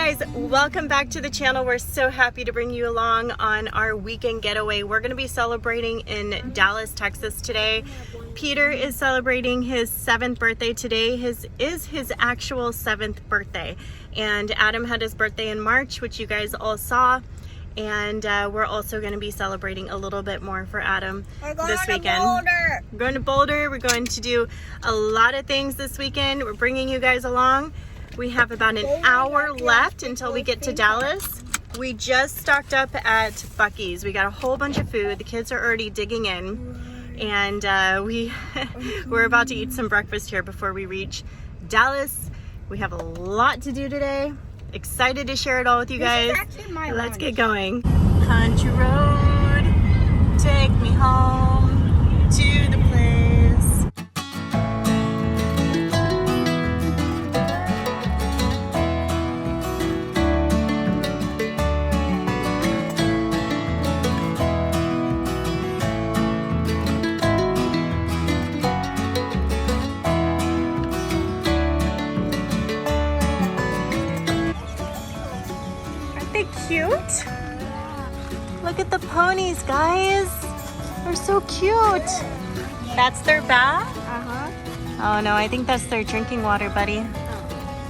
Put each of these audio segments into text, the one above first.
guys, welcome back to the channel. We're so happy to bring you along on our weekend getaway. We're going to be celebrating in Dallas, Texas today. Peter is celebrating his 7th birthday today. His actual 7th birthday. And Adam had his birthday in March, which you guys all saw. And we're also going to be celebrating a little bit more for Adam this weekend. We're going to Boulder. We're going to do a lot of things this weekend. We're bringing you guys along. We have about an hour left until we get to Dallas. We just stocked up at Buc-ee's. We got a whole bunch of food. The kids are already digging in. And we're about to eat some breakfast here before we reach Dallas. We have a lot to do today. Excited to share it all with you guys. Let's get going. Country road, take me home to the place. Cute. Look at the ponies, guys. They're so cute. That's their bath? Oh no, I think that's their drinking water, buddy.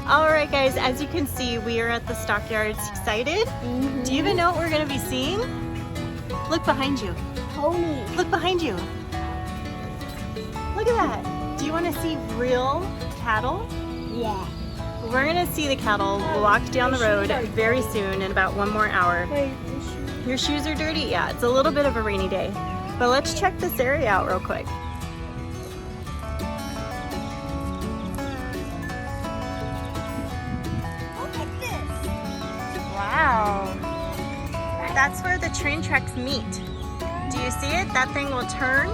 All right, guys, as you can see, we are at the Stockyards. Excited? Do you even know what we're going to be seeing? Look behind you. Ponies. Look behind you. Look at that. Do you want to see real cattle? Yeah. We're gonna see the cattle walk down the road very soon in about 1 more hour. Your shoes are dirty? Yeah, it's a little bit of a rainy day. But let's check this area out real quick. Look at this. Wow. That's where the train tracks meet. Do you see it? That thing will turn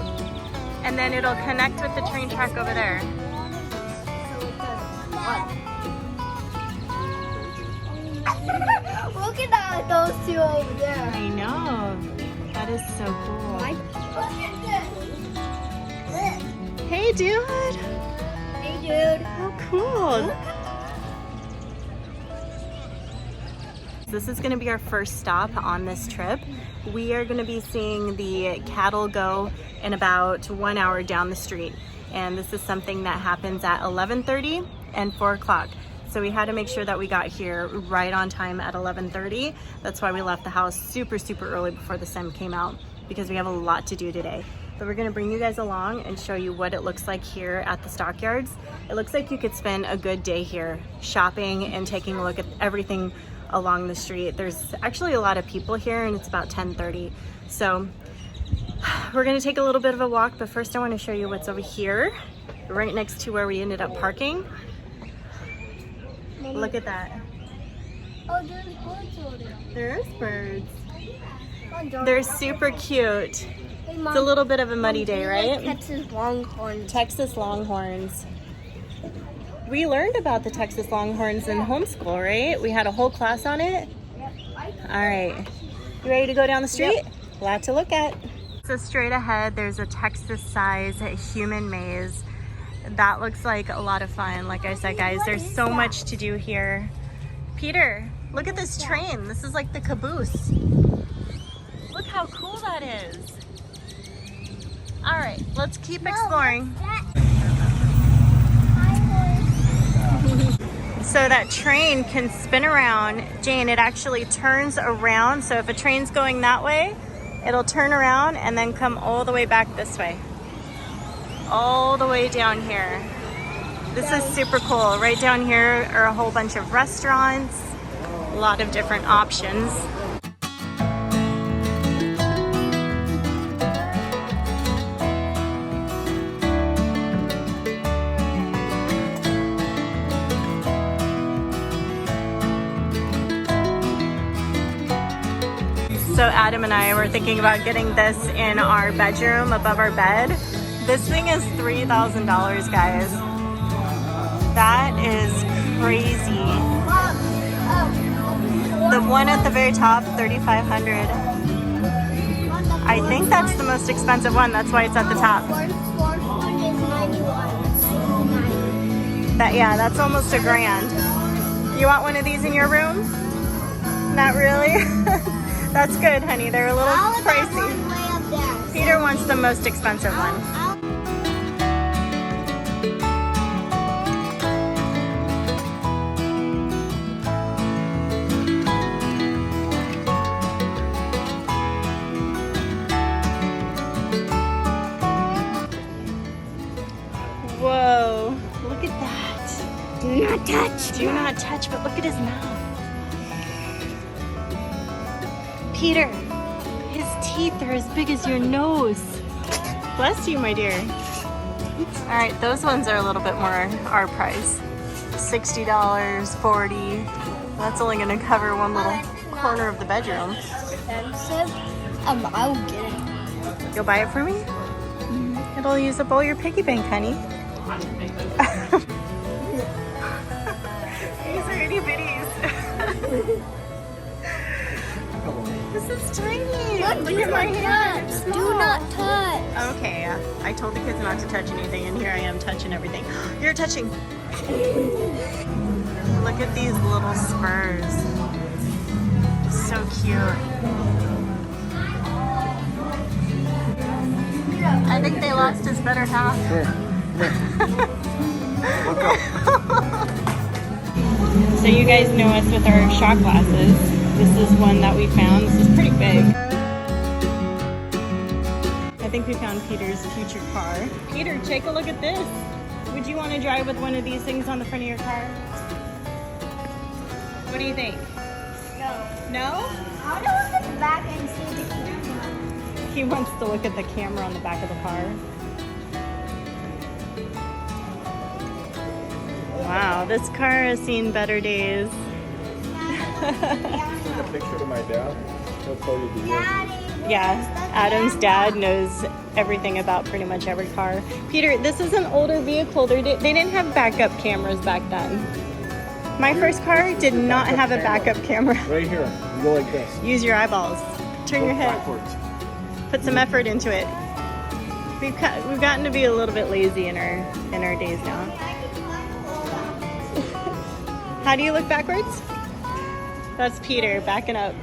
and then it'll connect with the train track over there. Look at that, those two over there. I know. That is so cool. Look at this. Hey, dude. Hey, dude. How cool. This is going to be our first stop on this trip. We are going to be seeing the cattle go in about 1 hour down the street. And this is something that happens at 11:30 and 4 o'clock. So we had to make sure that we got here right on time at 11:30. That's why we left the house super early before the sun came out, because we have a lot to do today. But we're gonna bring you guys along and show you what it looks like here at the Stockyards. It looks like you could spend a good day here shopping and taking a look at everything along the street. There's actually a lot of people here and it's about 10:30. So we're gonna take a little bit of a walk, but first I wanna show you what's over here, right next to where we ended up parking. Look at that. Oh, there's birds over there. There's birds. Mom, They're super cute. Hey, It's a little bit of a muddy day, right? Texas Longhorns. Texas Longhorns. We learned about the Texas Longhorns in homeschool, right? We had a whole class on it. All right. You ready to go down the street? Yep. A lot to look at. So straight ahead, there's a Texas-size human maze. That looks like a lot of fun. Like I said, guys, there's so much to do here. Peter, look at this train. This is like the caboose. Look how cool that is. All right, let's keep exploring. So that train can spin around. Jane, it actually turns around. So if a train's going that way, it'll turn around and then come all the way back this way. All the way down here. This is super cool. Right down here are a whole bunch of restaurants, a lot of different options. So Adam and I were thinking about getting this in our bedroom above our bed. This thing is $3,000, guys. That is crazy. The one at the very top, $3,500. I think that's the most expensive one. That's why it's at the top. That, yeah, that's almost $1,000. You want one of these in your room? Not really? That's good, honey. They're a little pricey. Way up there. Peter wants the most expensive one. Whoa, look at that. Do not touch. Do not touch, but look at his mouth. Peter, his teeth are as big as your nose. Bless you, my dear. All right, those ones are a little bit more our price. $60, $40. That's only gonna cover one little corner of the bedroom. Expensive. I'll get it. You'll buy it for me? It'll use up all your piggy bank, honey. These are itty bitties. This is tiny. Look at my hand. Do not touch. Okay, I told the kids not to touch anything, and here I am touching everything. You're touching. Look at these little spurs. So cute. I think they lost his better half. So you guys know us with our shot glasses. This is one that we found. This is pretty big. I think we found Peter's future car. Peter, take a look at this. Would you want to drive with one of these things on the front of your car? What do you think? No. No? I want to look at the back and see the camera. He wants to look at the camera on the back of the car. Wow, this car has seen better days. Take a picture of my dad. He'll tell you the year. Yeah, Adam's dad knows everything about pretty much every car. Peter, this is an older vehicle. They didn't have backup cameras back then. My first car did not have a backup camera. Right here. You go like this. Use your eyeballs. Turn your head. Backwards. Put some effort into it. We've gotten to be a little bit lazy in our days now. How do you look backwards? That's Peter backing up.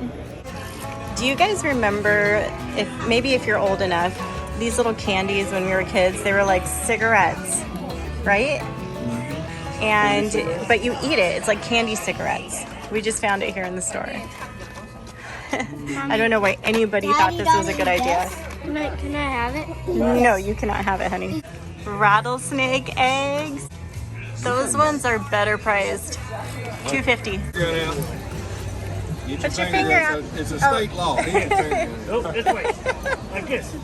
Do you guys remember, if you're old enough, these little candies when we were kids, they were like cigarettes, right? But you eat it. It's like candy cigarettes. We just found it here in the store. I don't know why anybody thought this was a good idea. Can I have it? No, you cannot have it, honey. Rattlesnake eggs. Those ones are better priced. $2.50. Put your finger out. It's a state law. Nope, this way. Like this.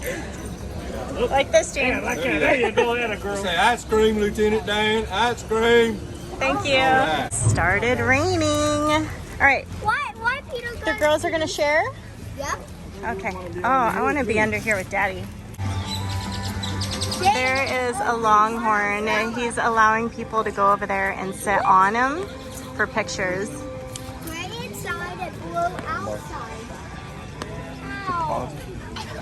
Like this, James. Like that. There you go, that a girl. Say ice cream, Lieutenant Dan. Ice cream. Thank you. right. Started raining. All right, Why Peter? the girls are gonna share? Yep. Okay. Oh, I want to be under here with Daddy. There is a longhorn. He's allowing people to go over there and sit on him for pictures. Play inside and blow outside. Ow.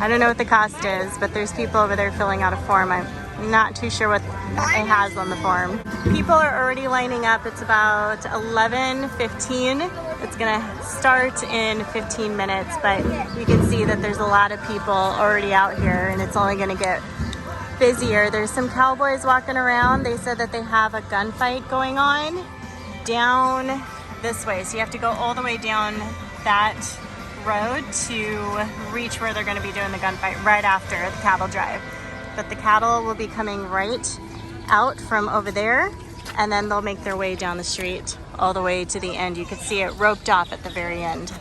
I don't know what the cost is, but there's people over there filling out a form. I'm not too sure what it has on the form. People are already lining up. It's about 11:15. It's gonna start in 15 minutes, but you can see that there's a lot of people already out here, and it's only gonna get busier. There's some cowboys walking around. They said that they have a gunfight going on down this way, so you have to go all the way down that road to reach where they're going to be doing the gunfight right after the cattle drive. But the cattle will be coming right out from over there, and then they'll make their way down the street all the way to the end. You can see it roped off at the very end.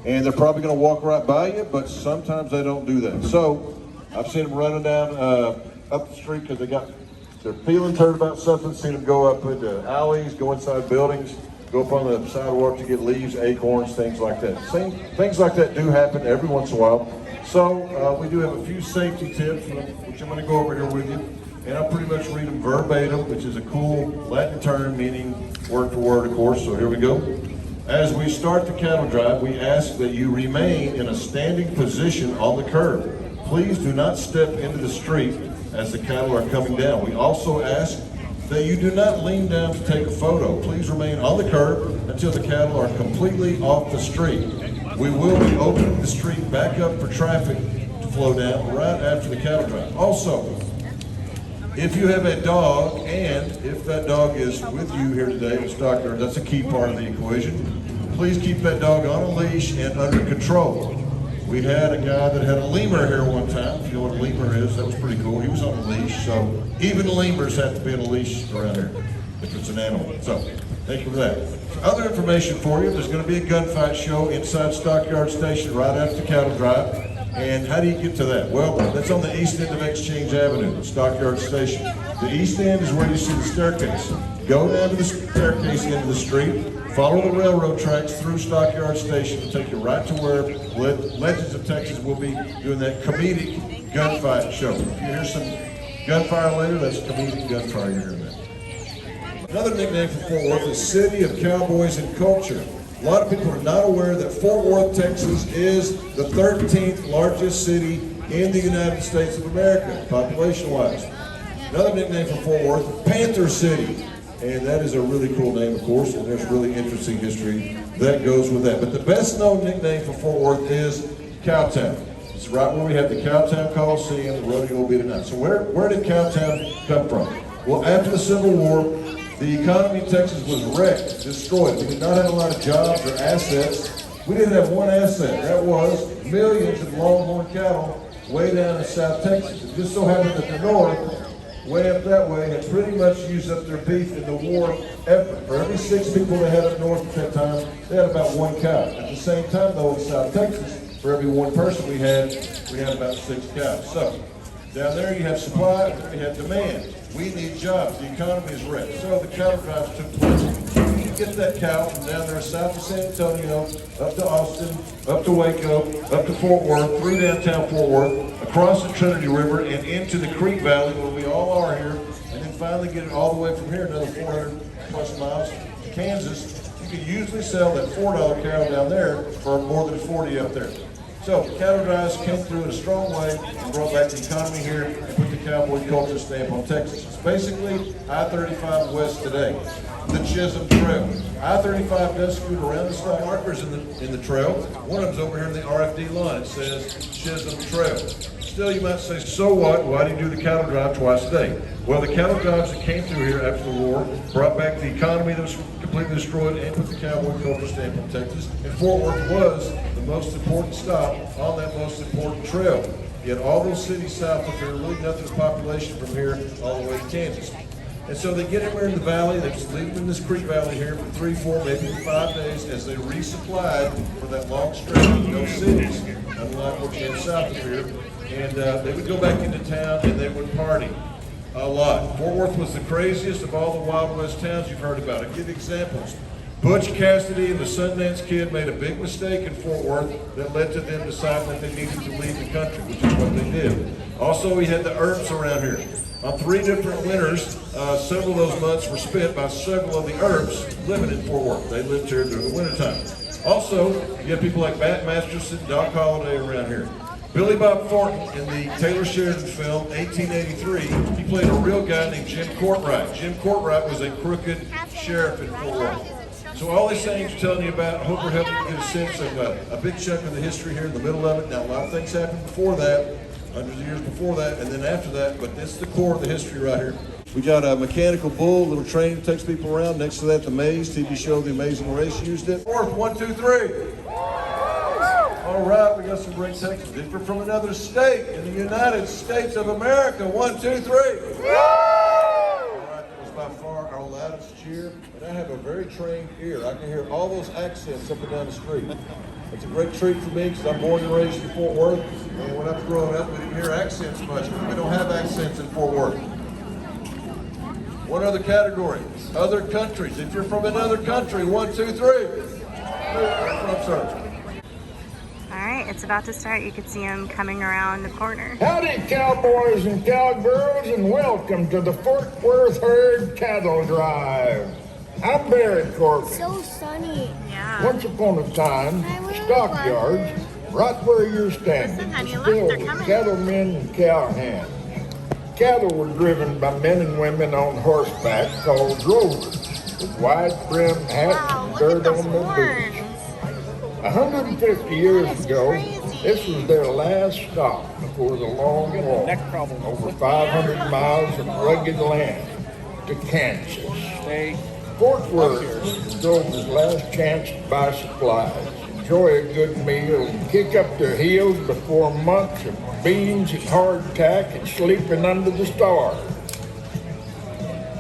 And they're probably going to walk right by you, but sometimes they don't do that. So I've seen them running down up the street because they're feeling turned about something. Seen them go up into alleys, go inside buildings, go up on the sidewalk to get leaves, acorns, things like that. Things like that do happen every once in a while. So we do have a few safety tips, which I'm going to go over here with you. And I'll pretty much read them verbatim, which is a cool Latin term meaning word for word, of course. So here we go. As we start the cattle drive, we ask that you remain in a standing position on the curb. Please do not step into the street as the cattle are coming down. We also ask that you do not lean down to take a photo. Please remain on the curb until the cattle are completely off the street. We will be opening the street back up for traffic to flow down right after the cattle drive. Also, if you have a dog, and if that dog is with you here today at Stockyards, that's a key part of the equation, please keep that dog on a leash and under control. We had a guy that had a lemur here one time. If you know what a lemur is, that was pretty cool. He was on a leash, so even lemurs have to be on a leash around here if it's an animal. So, thank you for that. Other information for you, there's going to be a gunfight show inside Stockyards Station right after the cattle drive. And how do you get to that? Well, that's on the east end of Exchange Avenue, Stockyards Station. The east end is where you see the staircase. Go down to the staircase into the street, follow the railroad tracks through Stockyards Station to take you right to where Legends of Texas will be doing that Comedic Gunfight show. If you hear some gunfire later, that's Comedic Gunfire you're hearing that. Another nickname for Fort Worth is City of Cowboys and Culture. A lot of people are not aware that Fort Worth, Texas is the 13th largest city in the United States of America, population-wise. Another nickname for Fort Worth, Panther City. And that is a really cool name, of course, and there's really interesting history that goes with that. But the best known nickname for Fort Worth is Cowtown. It's right where we have the Cowtown Coliseum, the rodeo will be tonight. So where did Cowtown come from? Well, after the Civil War, the economy in Texas was wrecked, destroyed. We did not have a lot of jobs or assets. We didn't have one asset. That was millions of longhorn cattle way down in South Texas. It just so happened that the North, way up that way, had pretty much used up their beef in the war effort. For every 6 people they had up north at that time, they had about 1 cow. At the same time, though, in South Texas, for every 1 person we had about 6 cows. So, down there you have supply, you have demand. We need jobs. The economy is wrecked. So the cattle drives took place. You can get that cow from down there south of San Antonio, up to Austin, up to Waco, up to Fort Worth, through downtown Fort Worth, across the Trinity River, and into the Creek Valley where we all are here, and then finally get it all the way from here, another 400 plus miles to Kansas. You can usually sell that $4 cow down there for more than 40 up there. So cattle drives came through in a strong way and brought back the economy here and put the cowboy culture stamp on Texas. It's basically I-35 West today, the Chisholm Trail. I-35 does scoot around the stock markers in the trail. One of them's over here in the RFD line. It says Chisholm Trail. Still, you might say, so what? Why do you do the cattle drive twice a day? Well, the cattle drives that came through here after the war brought back the economy that was completely destroyed and put the cowboy culture stamp on Texas. And Fort Worth was the most important stop on that most important trail. Yet all those cities south of here, really nothing population from here all the way to Kansas. And so they get everywhere in the valley, they just leave them in this creek valley here for 3, 4, maybe 5 days as they resupplied for that long stretch in those cities, unlike what you have south of here. And they would go back into town and they would party a lot. Fort Worth was the craziest of all the Wild West towns you've heard about. I'll give you examples. Butch Cassidy and the Sundance Kid made a big mistake in Fort Worth that led to them deciding that they needed to leave the country, which is what they did. Also, we had the Earps around here. On 3 different winters, several of those months were spent by several of the Earps living in Fort Worth. They lived here during the wintertime. Also, you have people like Bat Masterson, Doc Holliday around here. Billy Bob Thornton in the Taylor Sheridan film, 1883, he played a real guy named Jim Courtright. Jim Courtright was a crooked sheriff in Fort Worth. So all these things are telling you about, I hope we're helping you get a sense of a big chunk of the history here in the middle of it. Now, a lot of things happened before that, hundreds of years before that, and then after that, but this is the core of the history right here. We got a mechanical bull, little train that takes people around. Next to that, the Maze TV show, The Amazing Race, used it. Fourth, 1, 2, 3. All right, we got some great Texans. If you're from another state in the United States of America, 1, 2, 3. All right, that was by far our loudest cheer. And I have a very trained ear. I can hear all those accents up and down the street. It's a great treat for me because I'm born and raised in Fort Worth. And when I was growing up, we didn't hear accents much. We don't have accents in Fort Worth. One other category, other countries. If you're from another country, 1, 2, 3. Where are you from, sir? All right, it's about to start. You can see him coming around the corner. Howdy, cowboys and cowgirls, and welcome to the Fort Worth Herd Cattle Drive. I'm Barry Corbin. So sunny. Yeah. Once upon a time, Stockyards, right where you're standing, Listen, honey, was look, filled they're with coming. cattlemen and cowhands. cattle were driven by men and women on horseback called drovers, with wide-brimmed hats Wow, and look dirt at those on their boots. horns. 150 years ago, crazy. this was their last stop before the long walk over 500 miles of rugged land to Kansas. Fort Worth was the drover's last chance to buy supplies, enjoy a good meal, and kick up their heels before months of beans and hardtack and sleeping under the stars.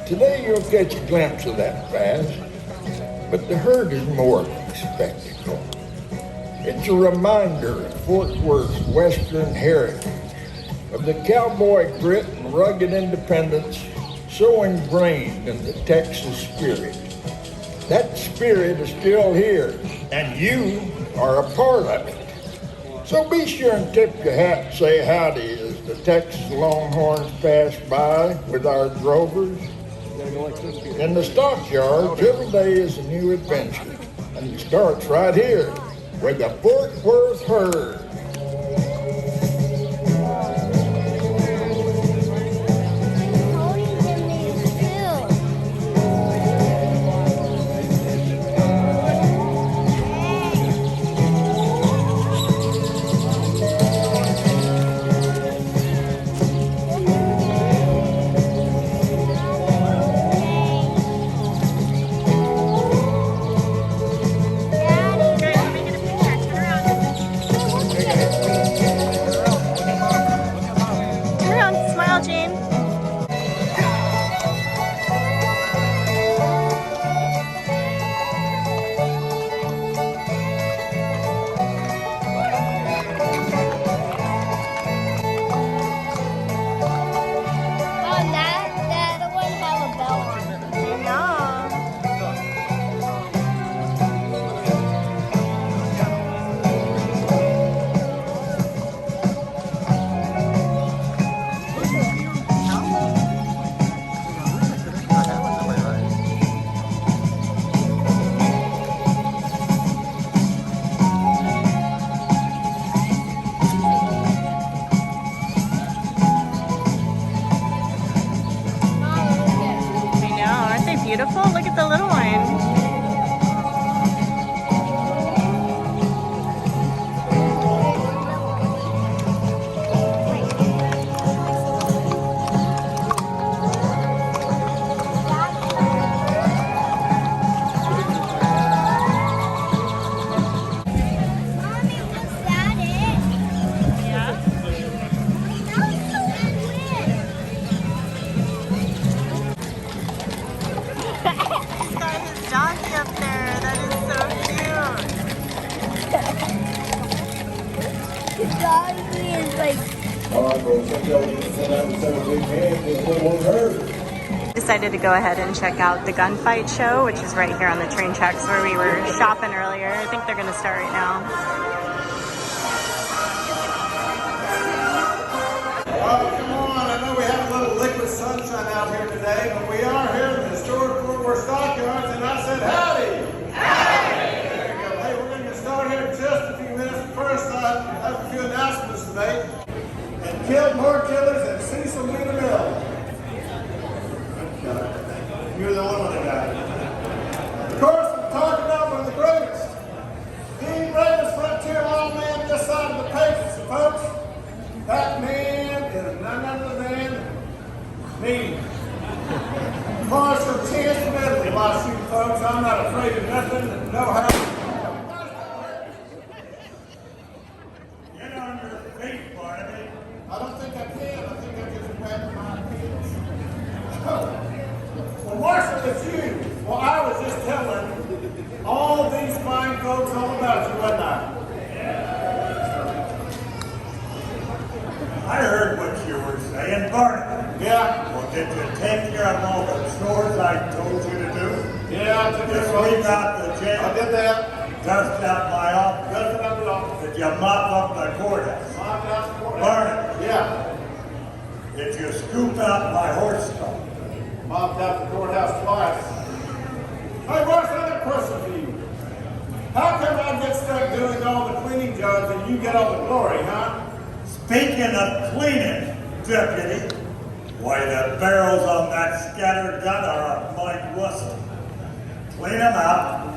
Today you'll catch a glimpse of that fast, but the herd is more than a spectacle. It's a reminder of Fort Worth's Western heritage, of the cowboy grit and rugged independence so ingrained in the Texas spirit. That spirit is still here, and you are a part of it. So be sure and tip your hat and say howdy as the Texas Longhorns pass by with our drovers. In the Stockyards, every day is a new adventure, and it starts right here with the Fort Worth herd. Turn around, smile, Jane. Oh, that one have a bell on it. I know. I know. Aren't they beautiful? Look at the little one. Mommy, was that it? Yeah. That was so quick. He's got his doggy up there. That is so cute. The doggy is like, All right, bro, so y'all get set out and set a big hand and put one herd. Decided to go ahead and check out the Gunfight show, which is right here on the train tracks where we were shopping earlier. I think they're going to start right now. Well, come on. I know we have a little liquid sunshine out here today, but we are here in the historic Fort Worth Stockyards, and I said howdy. Howdy. There you go. Hey, we're going to get started here in just a few minutes. First, I have a few announcements to make. And kill more killers and Cecil Lee the Mill. You're the only one that got it. Of course, we're talking about one of the greatest. The greatest frontier lawman this side of the pages, folks. That man is none other than me. Cars from chance to medley, my shoot, folks. I'm not afraid of nothing and know how. Get on your feet, Barnaby. I don't think I can. I think I just grabbed my pants. Well, Marshall, it's you. Well, I was just telling all these fine folks all about you, wasn't I? I heard what you were saying, Barnaby. Yeah. Well, did you take care of all the chores I told you to do? Yeah, I took Did this you one. sweep out the I jail? did that. Dust out my office? Dusted up the office. Did you mop up the courthouse? Mopped out the courthouse. Barnaby, Yeah. did you scoop out my horse stall? Mopped out the courthouse twice. Hey, what's another question for you? How come I get stuck doing all the cleaning jobs and you get all the glory, huh? Speaking of cleaning, deputy, Why, the barrels on that scattered gun are a mite rusty. Clean them out.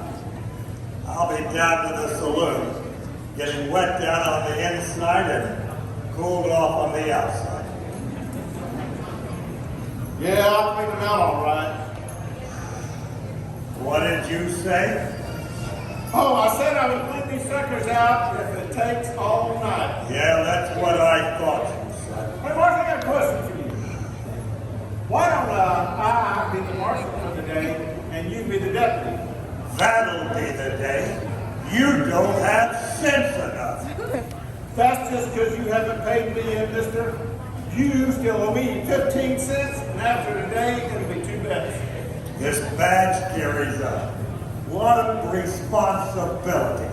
I'll be down to the saloon, getting wet down on the inside and cooled off on the outside. Yeah, I'll clean them out all right. What did you say? Oh, I said I would clean these suckers out if it takes all night. Yeah, that's what I thought you said. Hey, Marshal, I got a question for you. Why don't I be the marshal for the day and you be the deputy? That'll be the day. You don't have sense enough. That's just because you haven't paid me in, mister. You still owe me 15 cents, and after today, it'll be 2 bets. This badge carries a lot of responsibility.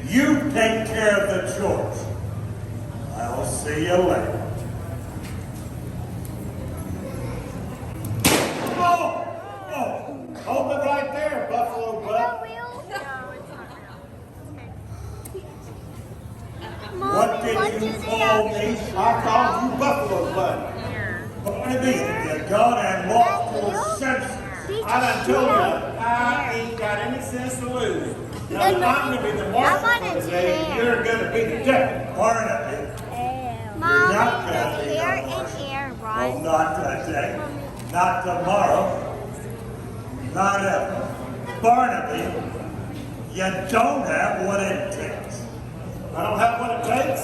You take care of the chores. I'll see you later. Oh! Hold it right there, Buffalo Butt. What did you call me? I called you Buffalo Butt. Barnaby, you gone and lost your senses. I done told you, I ain't got any sense to lose. Now, I'm going to be the marshal for the day, you're going to be the deputy. Barnaby, Mommy, not the gonna be hair the and marshal. hair, well, right? not today, not tomorrow, not ever. Barnaby, you don't have what it takes. I don't have what it takes.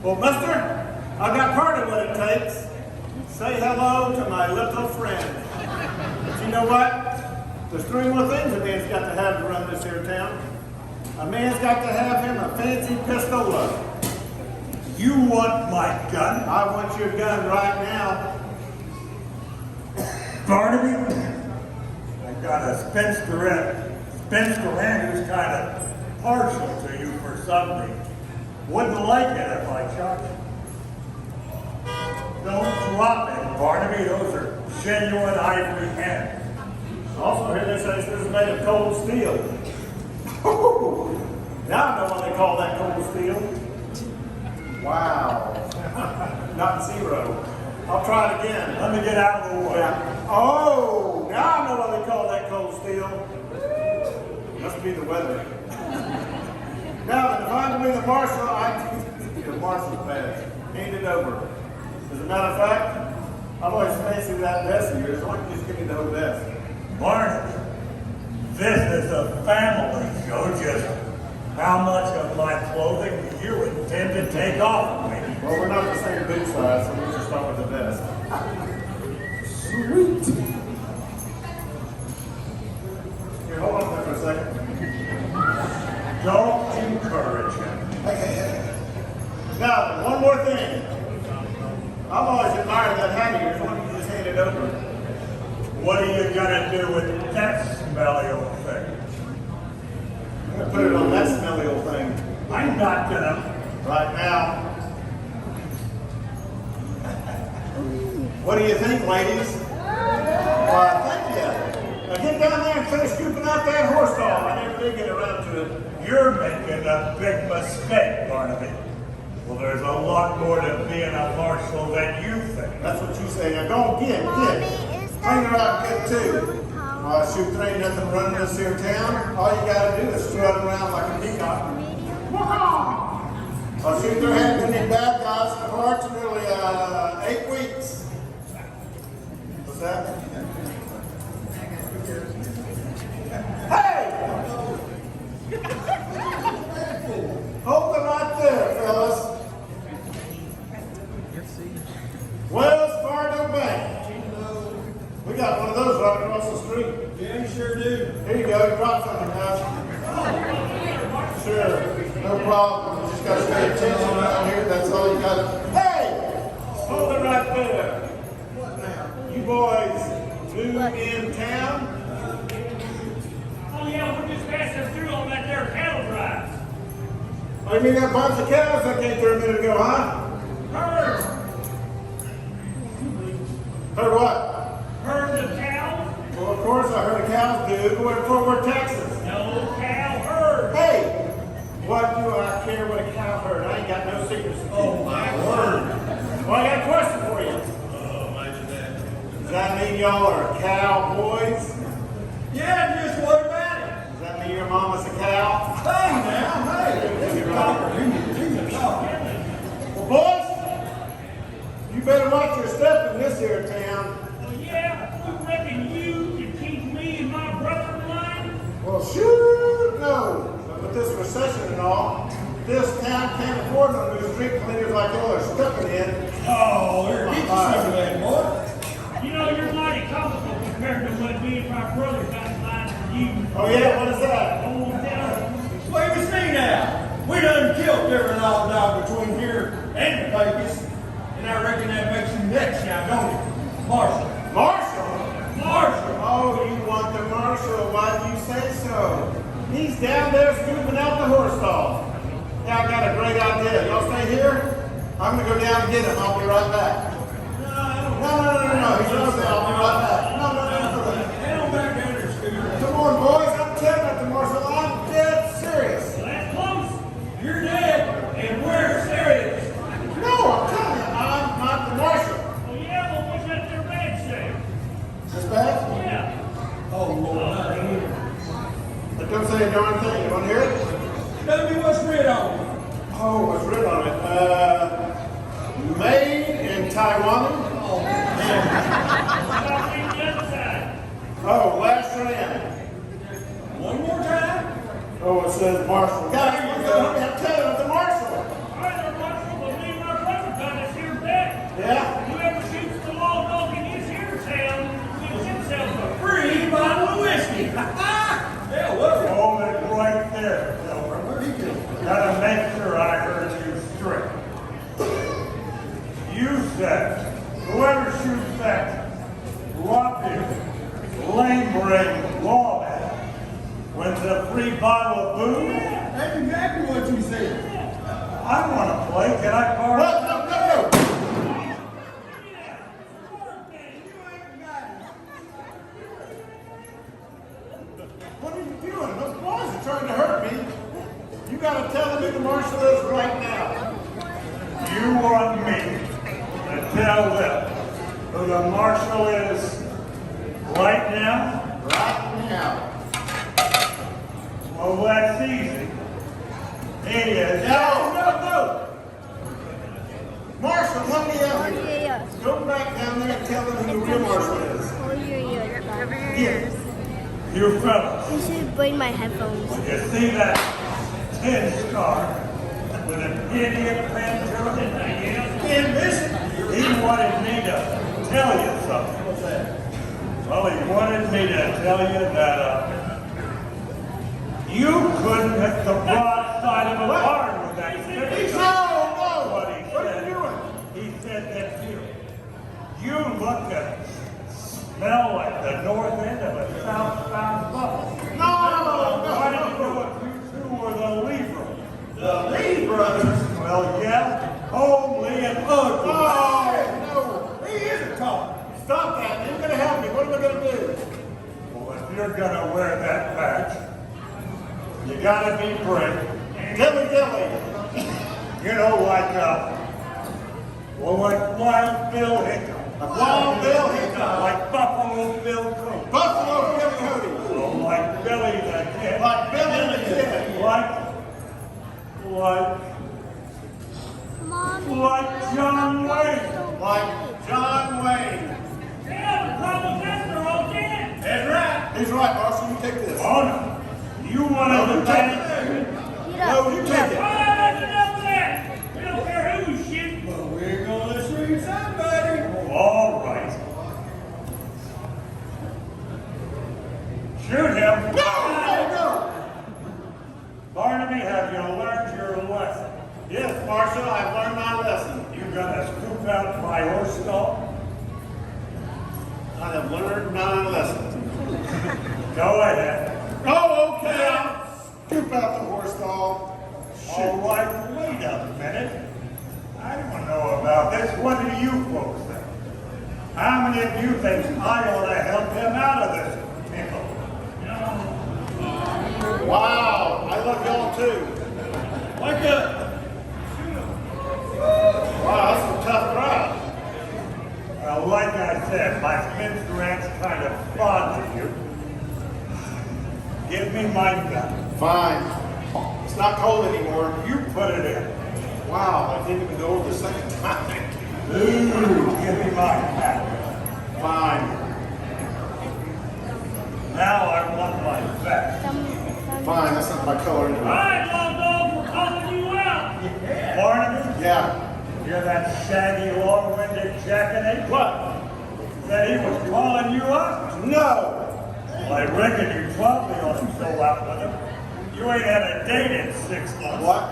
Well, mister, I got part of what it takes. Say hello to my little friend. But you know what? There's 3 more things a man's got to have to run this here town. A man's got to have him a fancy pistola. You want my gun? I want your gun right now. Barnaby, I got a spinster in who's kind of partial to you for some reason. Wouldn't like it if I shot you. Don't drop it, Barnaby. Those are genuine ivory hands. Also, here they say this is made of cold steel. Now I know why they call that cold steel. Wow. Not 0. I'll try it again. Let me get out of the way. Oh, now I know why they call that cold steel. Must be the weather. Now, then, if I'm to be the marshal, I need the marshal's badge. Hand it over. As a matter of fact, I've always fancied that vest of yours. Why don't you just give me the whole vest? Barnaby, this is a family show. Just how much of my clothing do you intend to take off of me? Well, we're not the same boot size, so we'll just start with the vest. Sweet. Here, hold on there for a second. Don't encourage him. Now, one more thing. I've always admired that hat of yours. Why don't you just hand it over? What are you gonna do with that smelly old thing? I'm gonna put it on that smelly old thing. I'm not gonna. Right now. What do you think, ladies? Why, thank you. Now get down there and finish scooping out that horse dog. I never did get around to it. You're making a big mistake, Barnaby. Well, there's a lot more to being a marshal than you think. That's what you say. Now go get. Clean her out good too. Shoot, there ain't nothing running this here town. All you gotta do is strut around like a peacock. Shoot, there haven't been any bad guys in the parks in nearly 8 weeks. What's that? Hey! Hold it right there, fellas. Wells Fargo Bank. We got one of those right across the street. Yeah, you sure do. Here you go. You brought something, guys. Sure. No problem. You just got to pay attention around here. That's all you got to. Hey! Hold it right there. What now? You boys new in town? Oh yeah, we're just passing through on that there cattle drive. Oh, you mean that bunch of cows that came through a minute ago, huh? Herd. Heard what? Herd of cows? Well, of course I heard of cows do. We're in Fort Worth, Texas. No cow herd. Hey! What do I care what a cow herd? I ain't got no secrets. Oh my Well, I got a question for you. Does that mean y'all are cowboys? Yeah, just what about it? Does that mean your mama's a cow? Hey now, hey, he's a talker. He's a talker. Well, boys, you better watch your step in this here town. Well, yeah, you reckon you can keep me and my brother in line? Well, shoot, no. But with this recession and all, this town can't afford no new street cleaners like y'all are stepping in. Oh, here, get you some of that, boy. You know, you're mighty comical compared to what me and my brother got in line for you. Oh yeah, what is that? Old town. Wait a see now. We done killed every old dog between here and Vegas. And I reckon that makes you next now, don't it? Marshall. Marshall? Marshall. Oh, you want the marshal? Why do you say so? He's down there scooping out the horse stall. Yeah, I got a great idea. Y'all stay here. I'm gonna go down and get him. I'll be right back. No. He's over there. I'll be right back. No. Head on back down there, Scooter. Come on, boys. I'm telling you, the marshal. I'm dead serious. Well, that's close. You're dead, and we're serious. No, I'm telling you, I'm not the marshal. Well, yeah, well, what's that their badge say? This bad? Yeah. Oh, Lord, not here. But don't say a darn thing. You want to hear it? Tell me what's written on it. Oh, what's written on it? Made in Taiwan. Oh, man. I'll read the other side. Oh, last in. One more time. Oh, it says marshal. Guys, I'm telling you, the marshal. All right, there, Marshal, but me and my brother got this here bet. Yeah? Whoever shoots the law dog in his here town gives himself a Free bottle of whiskey. Yeah, well, Hold it right there, Silver. where'd he go? Gotta make sure I heard you straight. You said whoever shoots that ruffian, lame-brained lawman wins a free bottle of booze. That's exactly what you said. I want to play. Can I borrow? No. What are you doing? Those boys are trying to hurt me. You gotta tell them who the marshal is right now. You want me to tell them who the marshal is right now? Right now. Well, that's easy. He is. No. Marshal, help me out here. Yeah. Go back down there and tell them who the real marshal is. Oh, yeah. Cover your ears. You fellas, You should bring my headphones. you see that tin scar with an idiot pen to it? Can't miss it. He wanted me to tell you something. What's that? Well, he wanted me to tell you that you couldn't hit the broadside of a barn with that stick. No. What he What are said. you doing? He said that you look and smell like the north end of a southbound bus. Why did you know if you two were the Lee brothers? The Lee brothers. Well, yeah, homely and ugly. Oh, no. He is a talk. Stop that. You're going to help me. What am I going to do? Well, if you're gonna wear that badge, you gotta be brave. Dilly. You know, like Wild Bill Hickok. Wild Bill Hickok. Like Buffalo Bill Cody. Buffalo Bill Cody. Oh, like Billy the Kid. Like Billy the Kid. Like John Wayne. Like John Wayne. Yeah, the problem is they're all dead. That's right. He's right, Marshal. You take this. Oh no. You wanted the badge? No, you take All it. right, that's enough of that. We don't care who's shooting. But we're gonna shoot somebody. All right. Shoot him. No. Barnaby, have you learned your lesson? Yes, Marshal, I've learned my lesson. You gonna scoop out my horse stall? I have learned my lesson. Go ahead. Oh, okay. I'll scoop out the horse stall. All right, wait a minute. I don't know about this. What do you folks think? How many of you think I ought to help him out of this pickle? Wow, I love y'all too. Wake up. Wow, that's a tough crowd. Give me my gun. Fine. It's not cold anymore. You put it in. Wow, I didn't even go over the second time. Ooh, give me my hat. Fine. Now I want my vest. Fine, that's not my color All anymore. right, long dog, we're calling you out. Barnaby, Yeah. you're that shaggy, long-winded jackanapes? What? That he was calling you up? No. Well, I reckon you probably ought to go out with him. You ain't had a date in 6 months. What?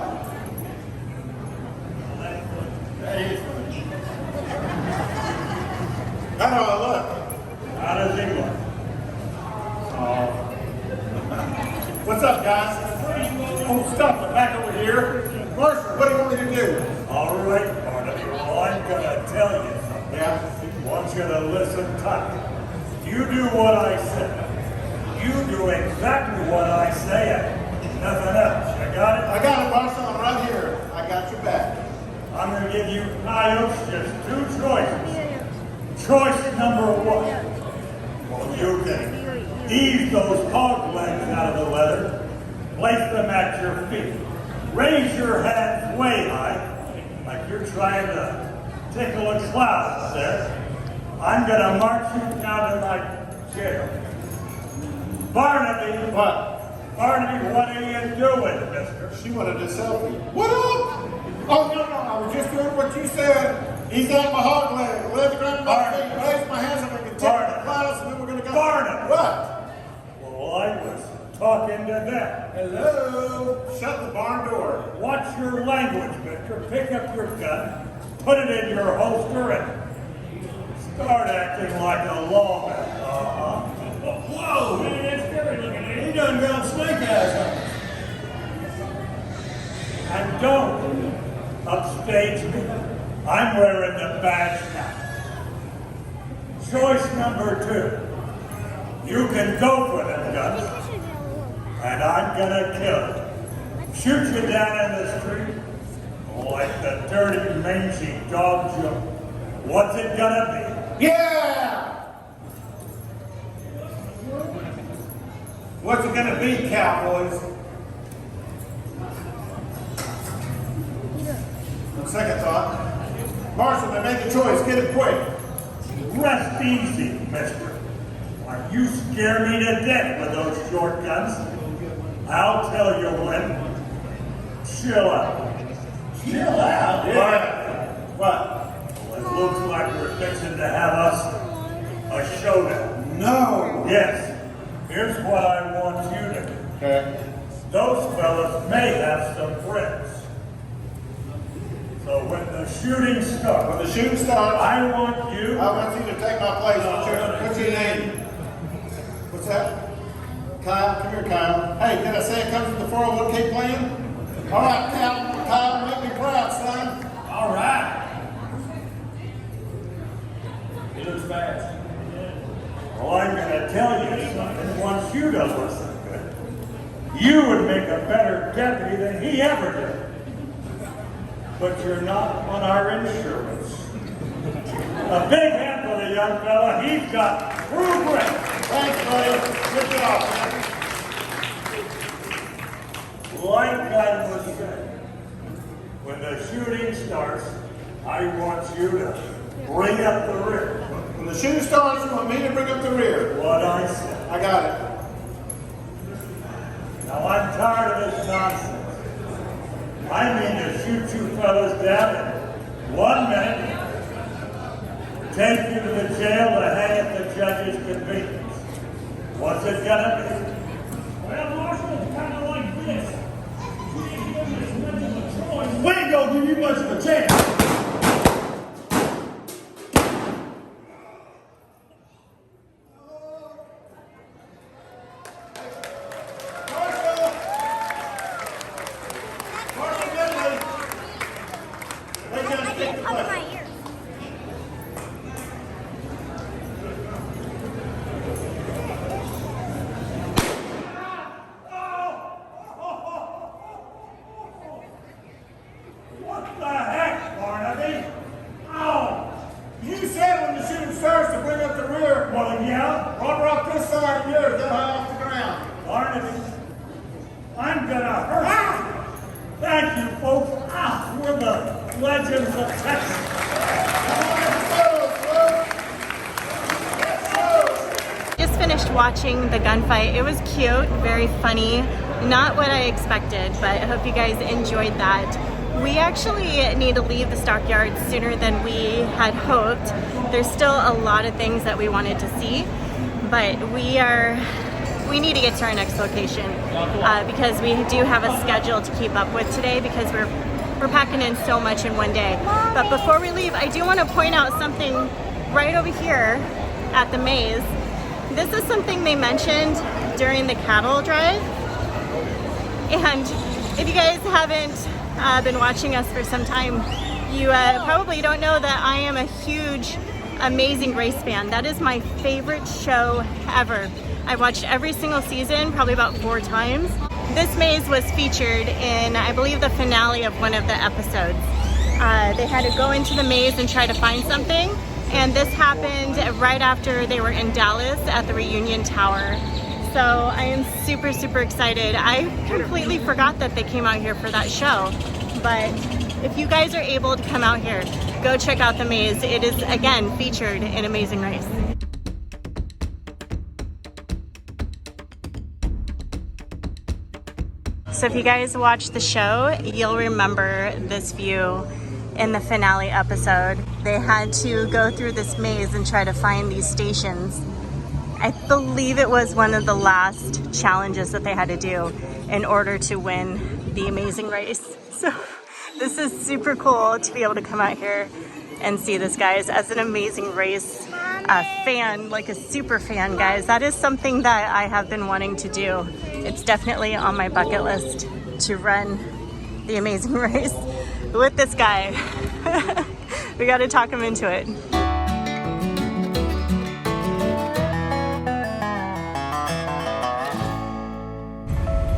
That is funny. How do I look? How does he look? What's up, guys? Oh, stop it. Back over here. Marshall, what do you want me to do? All right, Barnaby, well, I'm gonna tell you something. Yeah. I want you to listen tight. You do what I say. You do exactly what I say and nothing else. You got it? I got it, Marshall. I'm right here. I got your back. I'm gonna give you coyotes just 2 choices. Choice number 1. Well, you can ease those hog legs out of the leather, place them at your feet, raise your hands way high, like you're trying to tickle a cloud there. I'm gonna march you down to my jail. Barnaby, What? Barnaby, what are you doing, mister? She wanted a selfie. What up? Oh, no. I was just doing what you said. He's at my hog leg. Lay the ground on my feet. Raise my hands and we can take the clouds and then we're going to go. Barnum. What? Well, I was talking to them. Hello? Shut the barn door. Watch your language, mister. Pick up your gun, put it in your holster, and start acting like a lawman. Whoa, man, that's scary looking at He done got snake eyes on us. And don't upstage me. I'm wearing the badge now. Choice number 2. You can go for them guns, and I'm gonna kill you. Shoot you down in the street, like the dirty, mangy dog joke. What's it gonna be? Yeah! What's it going to be, cowboys? On second thought. Marshall, they make a choice. Get it quick. Rest easy, mister. Why, you scare me to death with those short guns. I'll tell you when. Chill out. Chill out? Yeah. What? Well, it looks like we're fixing to have us a showdown. No. Yes. Here's what I want you to do. Okay. Those fellas may have some friends. So when the shooting starts, When the shooting starts, I want you. I want you to take my place. What's your name? What's that? Kyle? Come here, Kyle. Hey, did I say it comes with the 401k plan? All right, Kyle, make me proud, son. All right. He looks fast. Well, I'm going to tell you something. Once you to listen good, you would make a better deputy than he ever did. But you're not on our insurance. A big hand for the young fella. He's got true grit. Thanks, buddy. Good job. Like I was saying, when the shooting starts, I want you to bring up the rear. When the shooting starts, you want me to bring up the rear. What I said. I got it. Now I'm tired of this nonsense. I mean to shoot you fellas down in 1 minute, take you to the jail to hang at the judge's convenience. What's it gonna be? Well, Marshall, it's kind of like this. We ain't giving us much of a choice. We ain't gonna give you much of a chance. What the heck, Mark? watching the gunfight. It was cute, very funny. Not what I expected, but I hope you guys enjoyed that. We actually need to leave the Stockyards sooner than we had hoped. There's still a lot of things that we wanted to see, but we need to get to our next location because we do have a schedule to keep up with today because we're packing in so much in one day. But before we leave, I do want to point out something right over here at the maze. This is something they mentioned during the cattle drive. And if you guys haven't been watching us for some time, you probably don't know that I am a huge Amazing Race fan. That is my favorite show ever. I've watched every single season, probably about 4 times. This maze was featured in, I believe, the finale of one of the episodes. They had to go into the maze and try to find something, and this happened right after they were in Dallas at the reunion tower. So I am super, super excited. I completely forgot that they came out here for that show, but if you guys are able to come out here, go check out the maze. It is, again, featured in Amazing Race. So if you guys watch the show, you'll remember this view in the finale episode. They had to go through this maze and try to find these stations. I believe it was one of the last challenges that they had to do in order to win the Amazing Race. So this is super cool to be able to come out here and see this, guys. As an Amazing Race fan, like a super fan, guys, that is something that I have been wanting to do. It's definitely on my bucket list to run the Amazing Race with this guy. We got to talk him into it.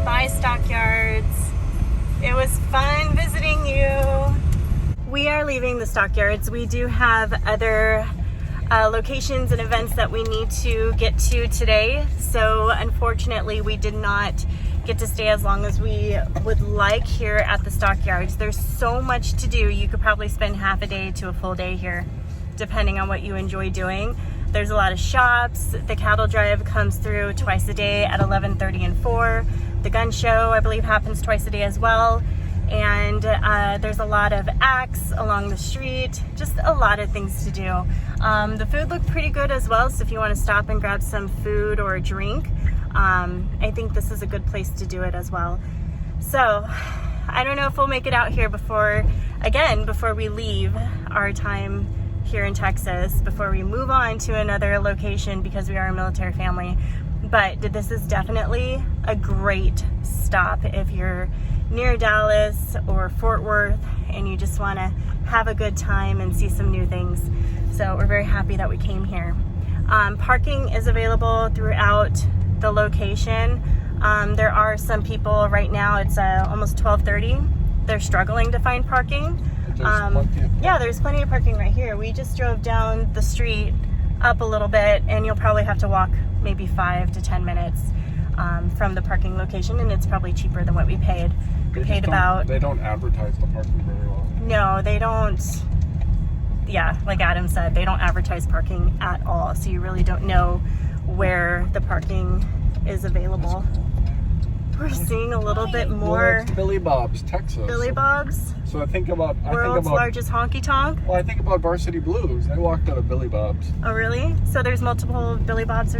Bye, Stockyards. It was fun visiting you. We are leaving the Stockyards. We do have other locations and events that we need to get to today. So unfortunately, we did not get to stay as long as we would like here at the Stockyards. There's so much to do. You could probably spend half a day to a full day here, depending on what you enjoy doing. There's a lot of shops. The cattle drive comes through twice a day at 11:30 and 4. The gun show, I believe, happens twice a day as well. And there's a lot of acts along the street, just a lot of things to do. The food looked pretty good as well, so if you want to stop and grab some food or a drink, I think this is a good place to do it as well. So I don't know if we'll make it out here before we leave our time here in Texas, before we move on to another location, because we are a military family. But this is definitely a great stop if you're near Dallas or Fort Worth and you just want to have a good time and see some new things. So we're very happy that we came here. Parking is available throughout the location. There are some people right now, it's almost 12:30. They're struggling to find parking. Yeah, there's plenty of parking right here. We just drove down the street up a little bit, and you'll probably have to walk maybe 5 to 10 minutes from the parking location, and it's probably cheaper than what we paid. They don't advertise the parking very well. No, they don't. Yeah, like Adam said, they don't advertise parking at all, so you really don't know where the parking is available. We're seeing a little bit more. It's Billy Bob's, Texas. Billy Bob's? So I think about largest honky tonk? Well, I think about Varsity Blues. They walked out of Billy Bob's. Oh, really? So there's multiple Billy Bob's?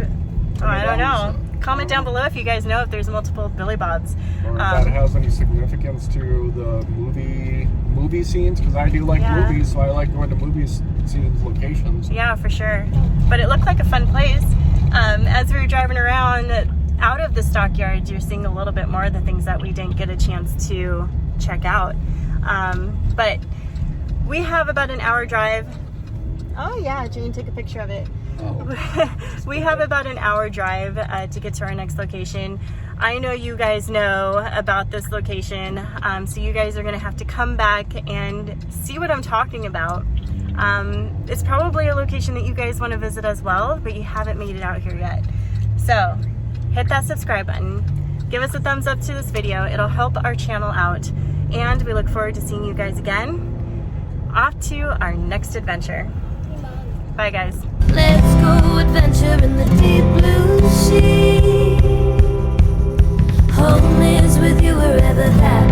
I don't know. Comment down below if you guys know if there's multiple Billy Bob's. Or if that has any significance to the movie scenes, because I do like movies, so I like going to movie scenes locations. Yeah, for sure. But it looked like a fun place. As we were driving around out of the Stockyards, you're seeing a little bit more of the things that we didn't get a chance to check out. But we have about an hour drive. Oh yeah, Jane took a picture of it. We have about an hour drive to get to our next location. I know you guys know about this location, so you guys are gonna have to come back and see what I'm talking about. It's probably a location that you guys want to visit as well, but you haven't made it out here yet. So hit that subscribe button, give us a thumbs up to this video. It'll help our channel out, and we look forward to seeing you guys again off to our next adventure. Bye guys. Let's go adventure in the deep blue sea. Home is with you wherever that